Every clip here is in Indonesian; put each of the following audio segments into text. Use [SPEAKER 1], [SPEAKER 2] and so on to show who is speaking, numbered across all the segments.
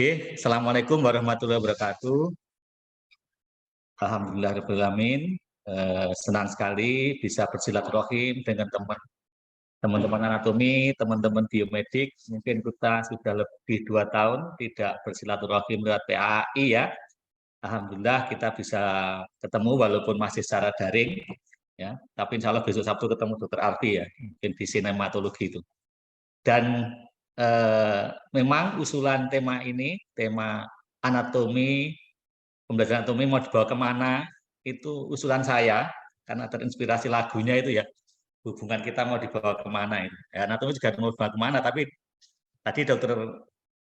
[SPEAKER 1] Oke, Assalamualaikum warahmatullahi wabarakatuh. Alhamdulillahirrahmanirrahim. Senang sekali bisa bersilaturahim dengan teman-teman anatomi, teman-teman biomedik. Mungkin kita sudah lebih 2 tahun tidak bersilaturahim lewat PAI ya. Alhamdulillah kita bisa ketemu walaupun masih secara daring ya. Tapi insya Allah besok Sabtu ketemu Dokter Arfi ya, mungkin di sinematologi itu. Dan memang usulan tema ini, tema anatomi, pembelajaran anatomi mau dibawa kemana, itu usulan saya, karena terinspirasi lagunya itu ya, hubungan kita mau dibawa kemana itu. Ya, anatomi juga mau dibawa kemana, tapi tadi Dokter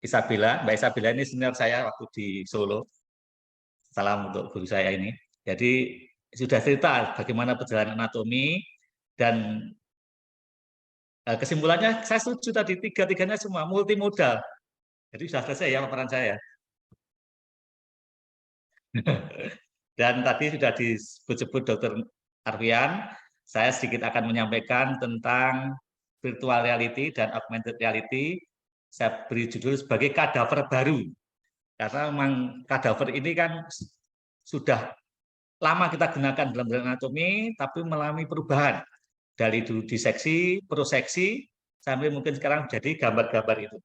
[SPEAKER 1] Mbak Isabella ini senior saya waktu di Solo, salam untuk guru saya ini. Jadi sudah cerita bagaimana perjalanan anatomi, dan kesimpulannya saya setuju tadi, tiga-tiganya semua multimodal. Jadi sudah selesai ya paparan saya. Dan tadi sudah disebut-sebut Dr. Arfian, saya sedikit akan menyampaikan tentang virtual reality dan augmented reality. Saya beri judul sebagai kadaver baru. Karena memang kadaver ini kan sudah lama kita gunakan dalam anatomi, tapi mengalami perubahan. Dari dulu diseksi, proseksi, sampai mungkin sekarang jadi gambar-gambar itu.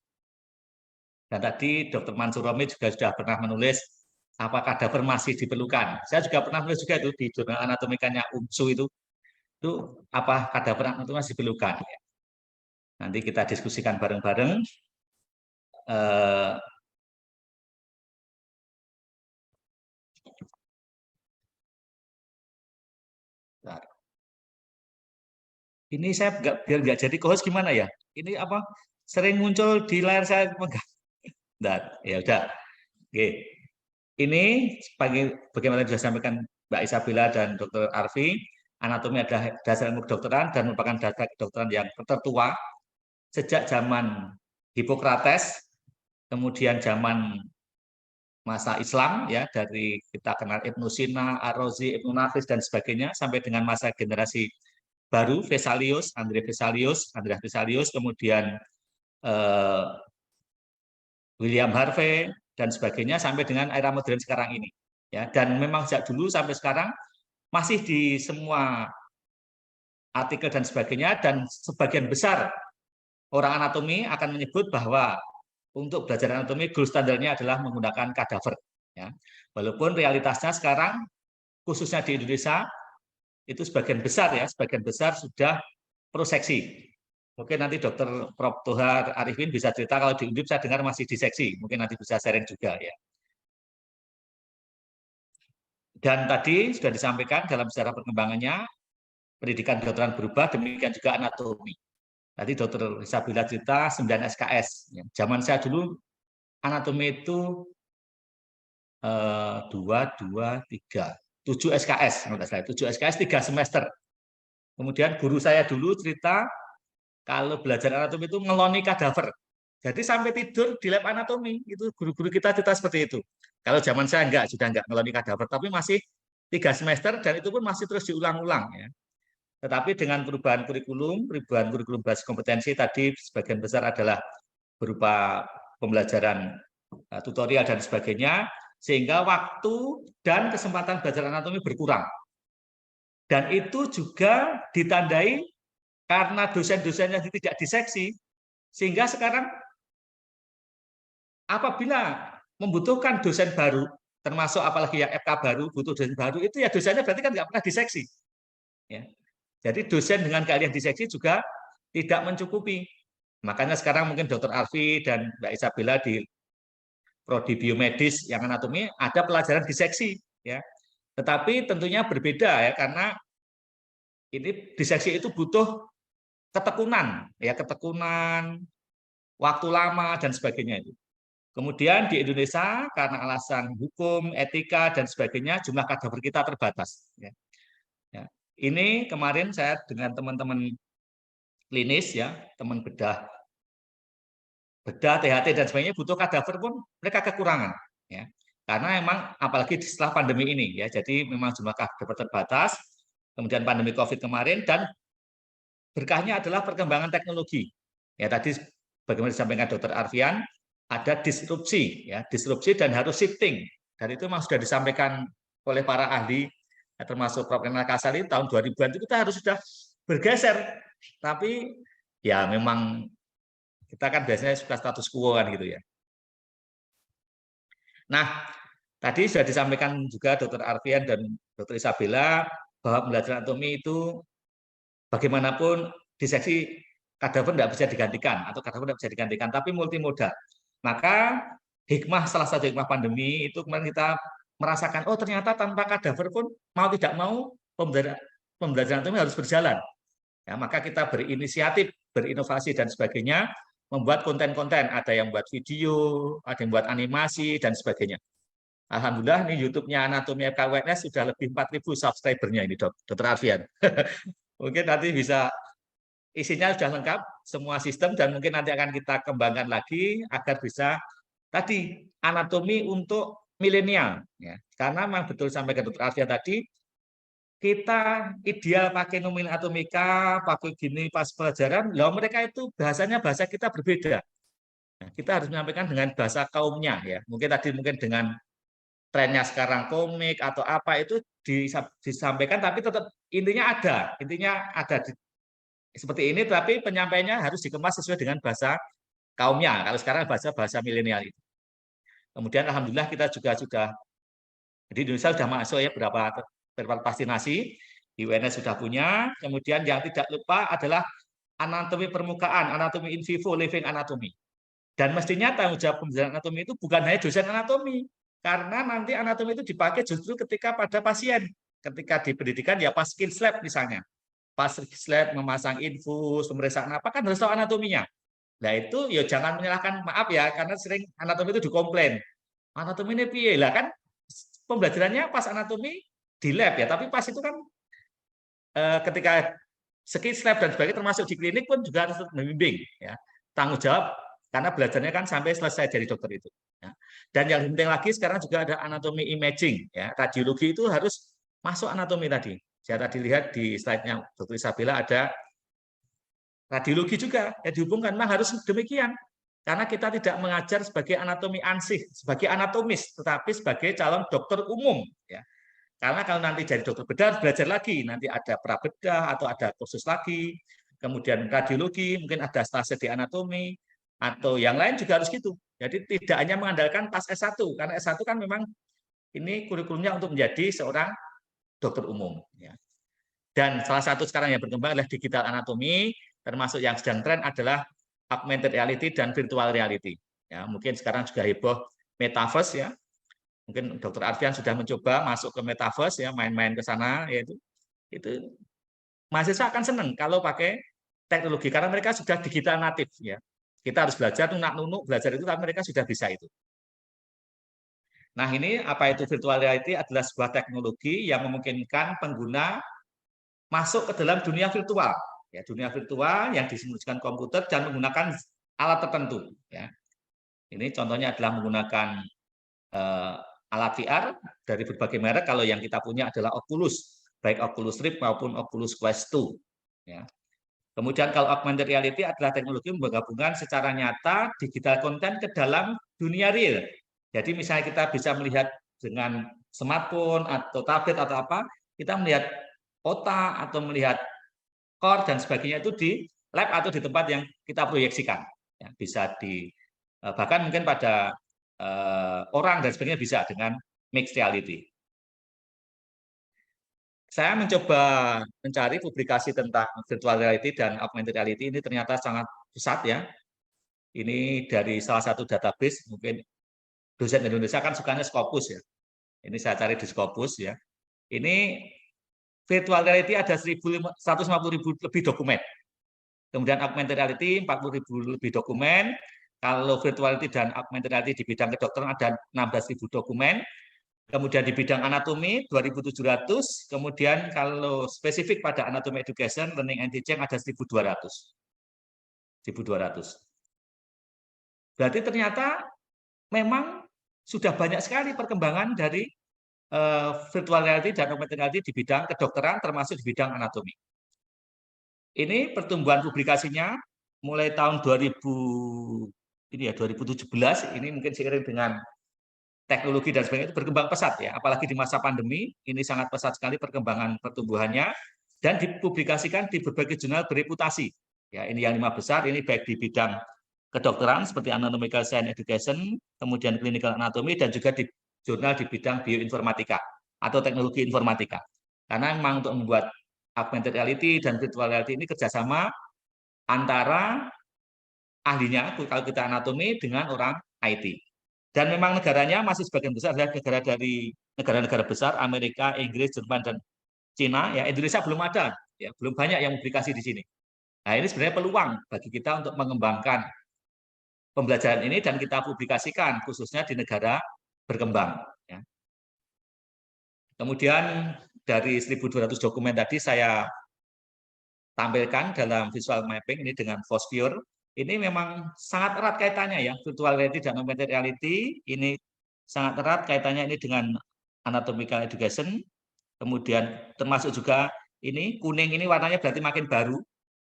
[SPEAKER 1] Dan tadi Dr. Mansur Romi juga sudah pernah menulis apakah kadaver masih diperlukan. Saya juga pernah menulis juga itu di jurnal anatomikanya UMSU itu apa kadaver anatomi masih diperlukan. Nanti kita diskusikan bareng-bareng. Ini saya biar nggak jadi co-host gimana ya? Ini apa sering muncul di layar saya enggak? Ya udah. Oke. Ini bagaimana sudah disampaikan Mbak Isabella dan Dr. Arfi, anatomi adalah dasar ilmu kedokteran dan merupakan dasar kedokteran yang tertua sejak zaman Hippocrates, kemudian zaman masa Islam ya, dari kita kenal Ibnu Sina, Ar-Razi, Ibnu Nafis dan sebagainya, sampai dengan masa generasi baru Vesalius, Andreas Vesalius, kemudian William Harvey dan sebagainya, sampai dengan era modern sekarang ini. Ya, dan memang sejak dulu sampai sekarang masih di semua artikel dan sebagainya, dan sebagian besar orang anatomi akan menyebut bahwa untuk belajar anatomi gold standarnya adalah menggunakan kadaver. Ya. Walaupun realitasnya sekarang khususnya di Indonesia itu sebagian besar sudah proseksi. Mungkin nanti Dr. Prof. Tohar Arifin bisa cerita, kalau di Undip saya dengar masih diseksi, mungkin nanti bisa sharing juga ya. Dan tadi sudah disampaikan dalam sejarah perkembangannya, pendidikan kedokteran berubah, demikian juga anatomi. Tadi Dr. Isabella cerita 9 SKS. Zaman saya dulu anatomi itu 7 SKS, 7 SKS 3 semester. Kemudian guru saya dulu cerita kalau belajar anatomi itu ngeloni kadaver. Jadi sampai tidur di lab anatomi, itu guru-guru kita cerita seperti itu. Kalau zaman saya sudah enggak ngeloni kadaver, tapi masih 3 semester, dan itu pun masih terus diulang-ulang ya. Tetapi dengan perubahan kurikulum basis kompetensi tadi sebagian besar adalah berupa pembelajaran tutorial dan sebagainya, sehingga waktu dan kesempatan belajar anatomi berkurang. Dan itu juga ditandai karena dosen-dosennya tidak diseksi, sehingga sekarang apabila membutuhkan dosen baru, termasuk apalagi yang FK baru, butuh dosen baru, itu ya dosennya berarti kan nggak pernah diseksi. Ya. Jadi dosen dengan keahlian diseksi juga tidak mencukupi. Makanya sekarang mungkin Dr. Arfi dan Mbak Isabella di prodi biomedis yang anatomi ada pelajaran diseksi, ya. Tetapi tentunya berbeda ya, karena ini diseksi itu butuh ketekunan, ya, waktu lama dan sebagainya itu. Kemudian di Indonesia karena alasan hukum, etika dan sebagainya, jumlah kadaver kita terbatas. Ya. Ini kemarin saya dengan teman-teman klinis ya, teman bedah, THT dan sebagainya, butuh kadaver pun mereka kekurangan. Ya. Karena memang apalagi setelah pandemi ini ya, jadi memang jumlah kadaver terbatas. Kemudian pandemi COVID kemarin, dan berkahnya adalah perkembangan teknologi. Ya tadi bagaimana disampaikan Dr. Arfian, ada disrupsi, ya, disrupsi dan harus shifting. Dan itu memang sudah disampaikan oleh para ahli, termasuk Prof. Renal Kasali tahun 2000-an itu kita harus sudah bergeser. Tapi ya memang kita kan biasanya suka status quo kan gitu ya. Nah, tadi sudah disampaikan juga Dr. Arfian dan Dr. Isabella bahwa pembelajaran anatomi itu bagaimanapun diseksi kadaver tidak bisa digantikan atau kadaver tidak bisa digantikan, tapi multimoda. Maka hikmah, salah satu hikmah pandemi itu kemarin kita merasakan, oh ternyata tanpa kadaver pun mau tidak mau pembelajaran anatomi harus berjalan. Ya, maka kita berinisiatif, berinovasi dan sebagainya, membuat konten-konten, ada yang buat video, ada yang buat animasi dan sebagainya. Alhamdulillah nih YouTube-nya Anatomi FKUNS sudah lebih 4.000 subscribernya ini Dr. Arfian. Mungkin nanti bisa, isinya sudah lengkap semua sistem dan mungkin nanti akan kita kembangkan lagi agar bisa tadi anatomi untuk milenial ya. Karena memang betul sampai ke Dr. Arfian tadi, kita ideal pakai nominal atomika, pakai gini pas pelajaran, loh mereka itu bahasanya bahasa kita berbeda. Nah, kita harus menyampaikan dengan bahasa kaumnya ya. Mungkin tadi dengan trennya sekarang komik atau apa itu disampaikan, tapi tetap intinya ada seperti ini, tapi penyampaiannya harus dikemas sesuai dengan bahasa kaumnya. Kalau sekarang bahasa milenial itu. Kemudian alhamdulillah kita juga sudah di Indonesia sudah masuk ya beberapa vaksinasi, di UNS sudah punya. Kemudian yang tidak lupa adalah anatomi permukaan, anatomi in vivo, living anatomy. Dan mestinya tanggung jawab pembelajaran anatomi itu bukan hanya dosen anatomi, karena nanti anatomi itu dipakai justru ketika pada pasien, ketika di pendidikan ya pas skin lab misalnya, pas lab memasang infus, pemeriksaan apa kan harus tahu anatominya. Nah itu ya jangan menyalahkan, maaf ya, karena sering anatomi itu dikomplain. Anatomi ini piye lah kan pembelajarannya pas anatomi di lab ya, tapi pas itu kan ketika skin lab dan sebagainya termasuk di klinik pun juga harus membimbing ya. Tanggung jawab karena belajarnya kan sampai selesai jadi dokter itu. Ya. Dan yang penting lagi sekarang juga ada anatomi imaging ya. Radiologi itu harus masuk anatomi tadi. Saya tadi lihat di slide-nya Dr. Isabella ada radiologi juga ya, dihubungkan, memang harus demikian karena kita tidak mengajar sebagai anatomi ansih, sebagai anatomis, tetapi sebagai calon dokter umum ya. Karena kalau nanti jadi dokter bedah belajar lagi, nanti ada prabedah atau ada kursus lagi, kemudian radiologi, mungkin ada stase di anatomi atau yang lain juga harus gitu. Jadi tidak hanya mengandalkan pas S1, karena S1 kan memang ini kurikulumnya untuk menjadi seorang dokter umum ya. Dan salah satu sekarang yang berkembang adalah digital anatomi, termasuk yang sedang tren adalah augmented reality dan virtual reality. Ya, mungkin sekarang juga heboh metaverse ya. Mungkin Dr. Arfian sudah mencoba masuk ke metaverse ya, main-main ke sana yaitu. Itu mahasiswa akan senang kalau pakai teknologi karena mereka sudah digital natif ya. Kita harus belajar nunak-nunuk belajar itu tapi mereka sudah bisa itu. Nah, ini apa itu virtual reality adalah sebuah teknologi yang memungkinkan pengguna masuk ke dalam dunia virtual, ya dunia virtual yang disimulasikan komputer dan menggunakan alat tertentu. Ya, ini contohnya adalah menggunakan alat VR dari berbagai merek. Kalau yang kita punya adalah Oculus, baik Oculus Rift maupun Oculus Quest 2. Ya. Kemudian kalau augmented reality adalah teknologi menggabungkan secara nyata digital content ke dalam dunia real. Jadi misalnya kita bisa melihat dengan smartphone atau tablet atau apa, kita melihat otak atau melihat core dan sebagainya itu di lab atau di tempat yang kita proyeksikan. Ya, bisa di bahkan mungkin pada orang dan sebagainya bisa dengan mixed reality. Saya mencoba mencari publikasi tentang virtual reality dan augmented reality, ini ternyata sangat pesat ya. Ini dari salah satu database, mungkin dosen Indonesia kan sukanya Scopus ya. Ini saya cari di Scopus ya. Ini virtual reality ada 150.000 lebih dokumen. Kemudian augmented reality 40.000 lebih dokumen. Kalau virtual reality dan augmented reality di bidang kedokteran ada 16.000 dokumen. Kemudian di bidang anatomi 2.700. Kemudian kalau spesifik pada anatomi education, learning and teaching ada 1.200. 1.200. Berarti ternyata memang sudah banyak sekali perkembangan dari virtual reality dan augmented reality di bidang kedokteran termasuk di bidang anatomi. Ini pertumbuhan publikasinya mulai tahun 2000 ini ya 2017 ini mungkin seiring dengan teknologi dan sebagainya itu berkembang pesat ya, apalagi di masa pandemi ini sangat pesat sekali perkembangan pertumbuhannya dan dipublikasikan di berbagai jurnal bereputasi. Ya, ini yang 5 besar ini baik di bidang kedokteran seperti Anatomical Science Education, kemudian Clinical Anatomy dan juga di jurnal di bidang bioinformatika atau teknologi informatika. Karena memang untuk membuat augmented reality dan virtual reality ini kerjasama antara ahlinya kalau kita anatomi dengan orang IT. Dan memang negaranya masih sebagian besar adalah negara dari negara-negara besar Amerika, Inggris, Jerman dan Cina. Ya Indonesia belum ada, ya belum banyak yang publikasi di sini. Nah ini sebenarnya peluang bagi kita untuk mengembangkan pembelajaran ini dan kita publikasikan khususnya di negara berkembang. Ya. Kemudian dari 1.200 dokumen tadi saya tampilkan dalam visual mapping ini dengan Fospure. Ini memang sangat erat kaitannya ya, virtual reality dan augmented reality ini sangat erat kaitannya ini dengan anatomical education. Kemudian termasuk juga ini kuning ini warnanya berarti makin baru.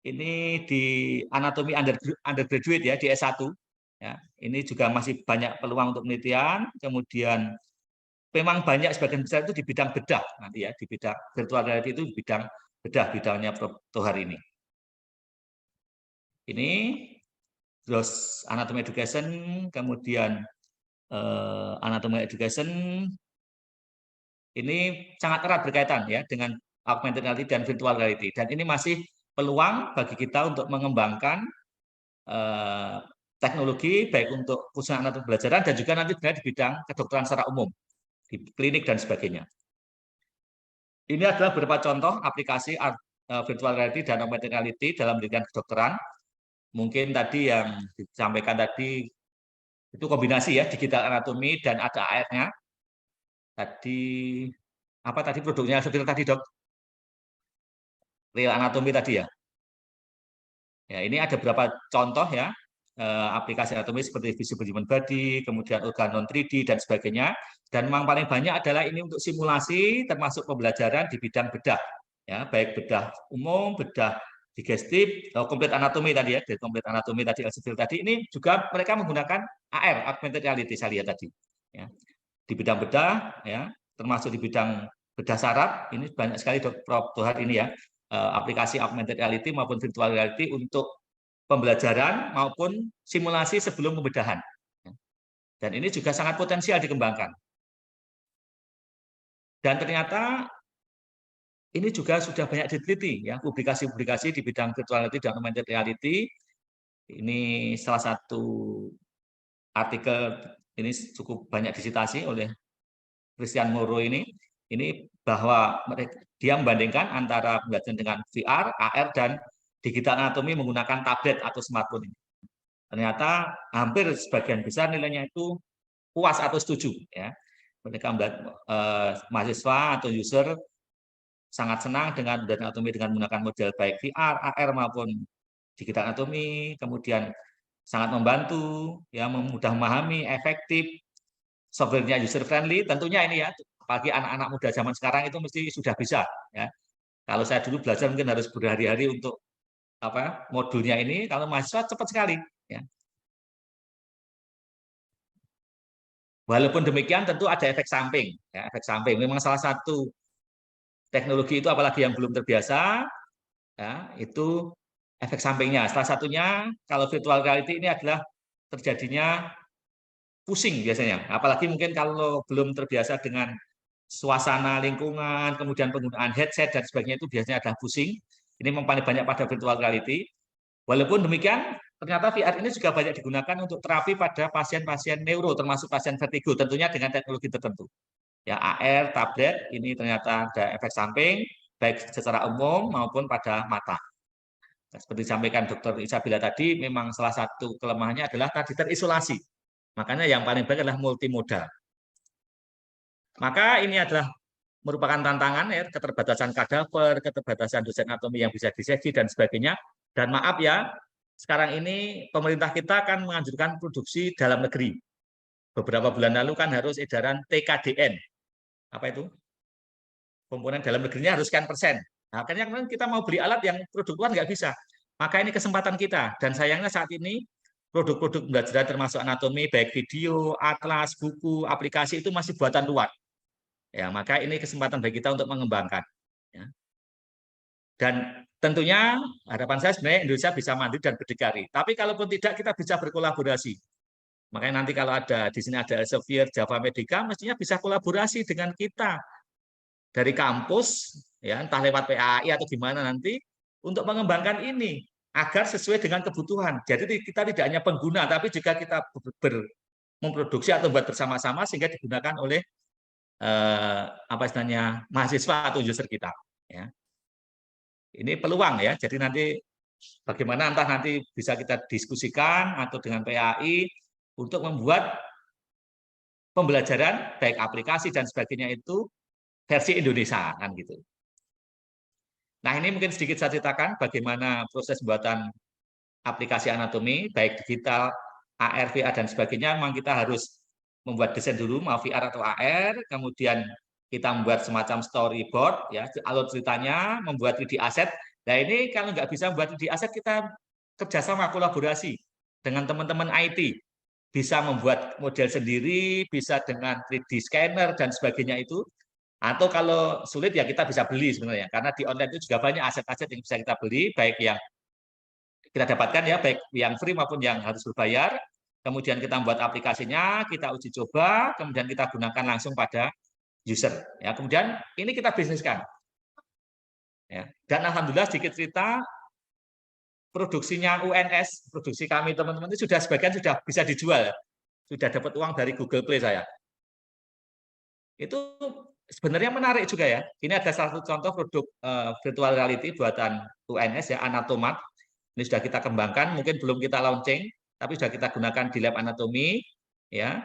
[SPEAKER 1] Ini di anatomi undergraduate ya di S1. Ya, ini juga masih banyak peluang untuk penelitian. Kemudian memang banyak sebagian besar itu di bidang bedah nanti ya, di bidang virtual reality itu di bidang bedah bidangnya Prof. Tohar ini. Ini terus anatomy education, kemudian anatomy education ini sangat erat berkaitan ya dengan augmented reality dan virtual reality. Dan ini masih peluang bagi kita untuk mengembangkan teknologi baik untuk khususnya anatomi pembelajaran dan juga nanti di bidang kedokteran secara umum di klinik dan sebagainya. Ini adalah beberapa contoh aplikasi virtual reality dan augmented reality dalam pendidikan kedokteran. Mungkin tadi yang disampaikan tadi itu kombinasi ya digital anatomi dan ada AR-nya. Tadi apa tadi produknya seperti tadi dok? Real anatomi tadi ya. Ya ini ada beberapa contoh ya aplikasi anatomi seperti visible human body, kemudian organon 3D dan sebagainya. Dan memang paling banyak adalah ini untuk simulasi termasuk pembelajaran di bidang bedah. Ya, baik bedah umum, bedah digestif, komplit anatomi tadi ya, komplit anatomi tadi tadi ini juga mereka menggunakan AR, augmented reality saya lihat tadi. Ya. Di bidang bedah ya, termasuk di bidang bedah saraf, ini banyak sekali Prof. Tohar ini ya, aplikasi augmented reality maupun virtual reality untuk pembelajaran maupun simulasi sebelum pembedahan. Dan ini juga sangat potensial dikembangkan. Dan ternyata ini juga sudah banyak diteliti ya, publikasi-publikasi di bidang virtual reality dan augmented reality. Ini salah satu artikel ini cukup banyak disitasi oleh Christian Moro ini bahwa dia membandingkan antara pembelajaran dengan VR, AR dan digital anatomi menggunakan tablet atau smartphone ini. Ternyata hampir sebagian besar nilainya itu puas atau setuju ya. Mereka mahasiswa atau user sangat senang dengan belajar anatomi dengan menggunakan model baik VR, AR maupun digital anatomi, kemudian sangat membantu, ya mudah memahami, efektif, softwarenya user friendly, tentunya ini ya, bagi anak-anak muda zaman sekarang itu mesti sudah bisa. Ya. Kalau saya dulu belajar mungkin harus berhari-hari untuk apa modulnya ini, kalau mahasiswa cepat sekali. Ya. Walaupun demikian tentu ada efek samping. Ya, efek samping memang salah satu teknologi itu apalagi yang belum terbiasa, ya, itu efek sampingnya. Salah satunya kalau virtual reality ini adalah terjadinya pusing biasanya. Apalagi mungkin kalau belum terbiasa dengan suasana lingkungan, kemudian penggunaan headset dan sebagainya itu biasanya ada pusing. Ini memang paling banyak pada virtual reality. Walaupun demikian, ternyata VR ini juga banyak digunakan untuk terapi pada pasien-pasien neuro, termasuk pasien vertigo, tentunya dengan teknologi tertentu. Ya, AR, tablet, ini ternyata ada efek samping, baik secara umum maupun pada mata. Seperti disampaikan Dr. Isabella tadi, memang salah satu kelemahannya adalah tadi terisolasi. Makanya yang paling baik adalah multimoda. Maka ini adalah merupakan tantangan ya, keterbatasan kadaver, keterbatasan dosen anatomi yang bisa diseksi dan sebagainya. Dan maaf ya, sekarang ini pemerintah kita akan menganjurkan produksi dalam negeri. Beberapa bulan lalu kan harus edaran TKDN. Apa itu? Komponen dalam negerinya harus sekian persen. Nah, akhirnya kita mau beli alat yang produk luar nggak bisa. Maka ini kesempatan kita. Dan sayangnya saat ini produk-produk pembelajaran termasuk anatomi, baik video, atlas, buku, aplikasi itu masih buatan luar. Ya, maka ini kesempatan bagi kita untuk mengembangkan. Ya. Dan tentunya harapan saya sebenarnya Indonesia bisa mandiri dan berdikari. Tapi kalaupun tidak, kita bisa berkolaborasi. Makanya nanti kalau ada di sini ada Elsevier, Java Medica, mestinya bisa kolaborasi dengan kita dari kampus, ya entah lewat PAI atau gimana nanti untuk mengembangkan ini agar sesuai dengan kebutuhan. Jadi kita tidak hanya pengguna, tapi juga kita memproduksi atau buat bersama-sama sehingga digunakan oleh apa istilahnya mahasiswa atau user kita. Ya. Ini peluang ya. Jadi nanti bagaimana entah nanti bisa kita diskusikan atau dengan PAI untuk membuat pembelajaran baik aplikasi dan sebagainya itu versi Indonesia kan gitu. Nah, ini mungkin sedikit saya ceritakan bagaimana proses pembuatan aplikasi anatomi, baik digital, AR, VR, dan sebagainya. Memang kita harus membuat desain dulu, mau VR atau AR, kemudian kita membuat semacam storyboard, ya, alur ceritanya, membuat 3D asset. Nah, ini kalau nggak bisa membuat 3D asset, kita kerjasama, kolaborasi dengan teman-teman IT. Bisa membuat model sendiri, bisa dengan 3D scanner, dan sebagainya itu. Atau kalau sulit ya kita bisa beli sebenarnya, karena di online itu juga banyak aset-aset yang bisa kita beli, baik yang kita dapatkan ya, baik yang free maupun yang harus berbayar. Kemudian kita membuat aplikasinya, kita uji coba, kemudian kita gunakan langsung pada user. Ya, kemudian ini kita bisniskan. Ya. Dan alhamdulillah sedikit cerita, produksinya UNS, produksi kami teman-teman itu sudah sebagian sudah bisa dijual, sudah dapat uang dari Google Play saya. Itu sebenarnya menarik juga ya. Ini ada salah satu contoh produk virtual reality buatan UNS ya, Anatomat. Ini sudah kita kembangkan, mungkin belum kita launching, tapi sudah kita gunakan di lab anatomi ya.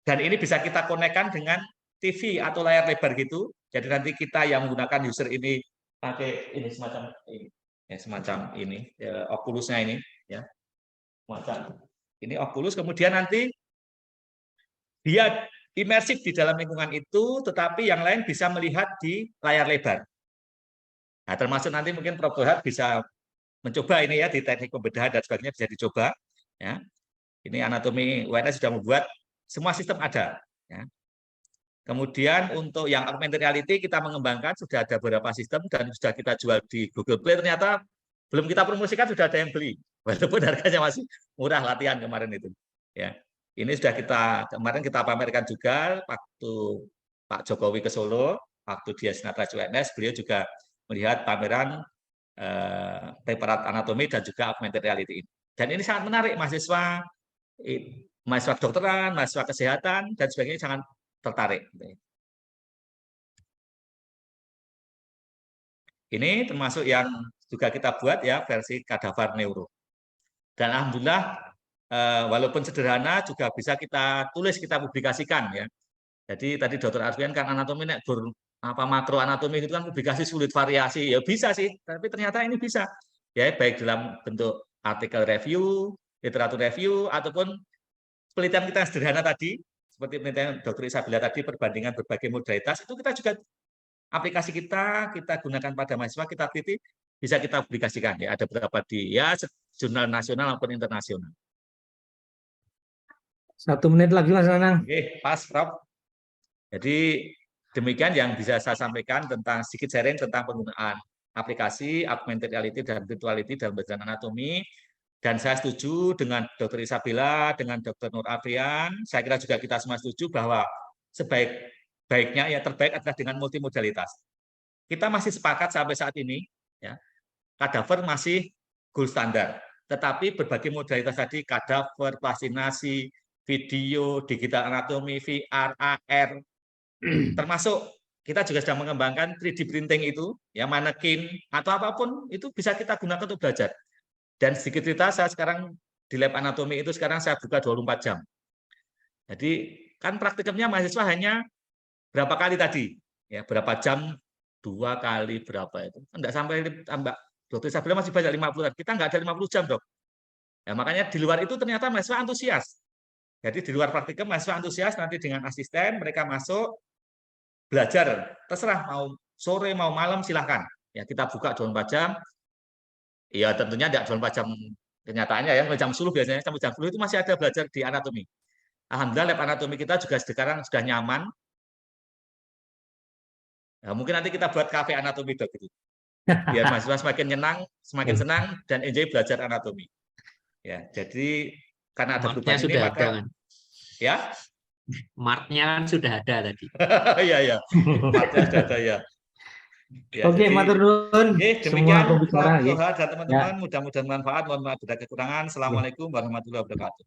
[SPEAKER 1] Dan ini bisa kita konekkan dengan TV atau layar lebar gitu. Jadi nanti kita yang menggunakan user ini pakai ini semacam ini, ya, semacam ini ya, Oculusnya ini ya. Semacam ini Oculus, kemudian nanti dia imersif di dalam lingkungan itu, tetapi yang lain bisa melihat di layar lebar. Nah, termasuk nanti mungkin Prof. Tohat bisa mencoba ini ya di teknik pembedahan dan sebagainya bisa dicoba. Ya. Ini anatomi UNS sudah membuat semua sistem ada. Ya. Kemudian untuk yang augmented reality kita mengembangkan sudah ada beberapa sistem dan sudah kita jual di Google Play. Ternyata belum kita promosikan sudah ada yang beli, walaupun harganya masih murah latihan kemarin itu. Ya. Ini sudah kemarin kita pamerkan juga waktu Pak Jokowi ke Solo, waktu dia Sinatra UNS, beliau juga melihat pameran preparat anatomi dan juga augmented reality ini. Dan ini sangat menarik, mahasiswa kedokteran, mahasiswa kesehatan, dan sebagainya sangat tertarik. Ini termasuk yang juga kita buat ya versi Kadavar Neuro. Dan alhamdulillah walaupun sederhana juga bisa kita tulis, kita publikasikan ya. Jadi tadi Dr. Arfian kan anatomi makro anatomi itu kan publikasi sulit variasi ya bisa sih, tapi ternyata ini bisa ya baik dalam bentuk artikel review, literatur review ataupun penelitian kita yang sederhana tadi seperti penelitian Dr. Isabella tadi perbandingan berbagai modalitas itu kita juga aplikasi kita gunakan pada mahasiswa, kita teliti bisa kita publikasikan ya, ada beberapa di ya jurnal nasional maupun internasional.
[SPEAKER 2] 1 menit lagi Mas Nanang.
[SPEAKER 1] Oke, pas Prof. Jadi demikian yang bisa saya sampaikan tentang sedikit sharing tentang penggunaan aplikasi augmented reality dan virtuality dalam pembelajaran anatomi. Dan saya setuju dengan Dr. Isabella, dengan Dr. Nur Afrian. Saya kira juga kita semua setuju bahwa sebaik-baiknya ya terbaik adalah dengan multimodalitas. Kita masih sepakat sampai saat ini, ya, kadaver masih gold standar. Tetapi berbagai modalitas tadi, kadaver, plastinasi, video, digital anatomi, VR, AR, termasuk kita juga sedang mengembangkan 3D printing itu, ya manekin atau apapun itu bisa kita gunakan untuk belajar. Dan sedikit cerita, saya sekarang di lab anatomi itu sekarang saya buka 24 jam. Jadi kan praktikumnya mahasiswa hanya berapa kali tadi, ya berapa jam, 2 kali berapa itu, enggak sampai tambah. Dokter Isabella masih banyak 50, kita enggak ada 50 jam dok. Ya, makanya di luar itu ternyata mahasiswa antusias. Jadi di luar praktikum mahasiswa antusias, nanti dengan asisten mereka masuk belajar, terserah mau sore mau malam silahkan. Ya kita buka 24 jam. Ya tentunya tidak 24 jam Kenyataannya ya, jam 10 biasanya, sampai jam 10 itu masih ada belajar di anatomi. Alhamdulillah lab anatomi kita juga sekarang sudah nyaman. Nah, mungkin nanti kita buat kafe anatomi dok gitu. Biar mahasiswa semakin nyenang, semakin senang dan enjoy belajar anatomi. Ya, jadi karena ada perubahan ini
[SPEAKER 3] sudah
[SPEAKER 1] maka
[SPEAKER 3] ada, kan?
[SPEAKER 1] Ya,
[SPEAKER 3] Marknya kan sudah ada tadi.
[SPEAKER 1] Iya ya, marknya sudah ada ya. Ya,
[SPEAKER 2] Oke,
[SPEAKER 1] jadi,
[SPEAKER 2] matur nuwun
[SPEAKER 1] demikian
[SPEAKER 2] semua pembicara.
[SPEAKER 1] Pak Toha dan
[SPEAKER 2] Ya.
[SPEAKER 1] teman-teman. Mudah-mudahan bermanfaat. Mohon maaf ada kekurangan. Assalamualaikum warahmatullahi wabarakatuh.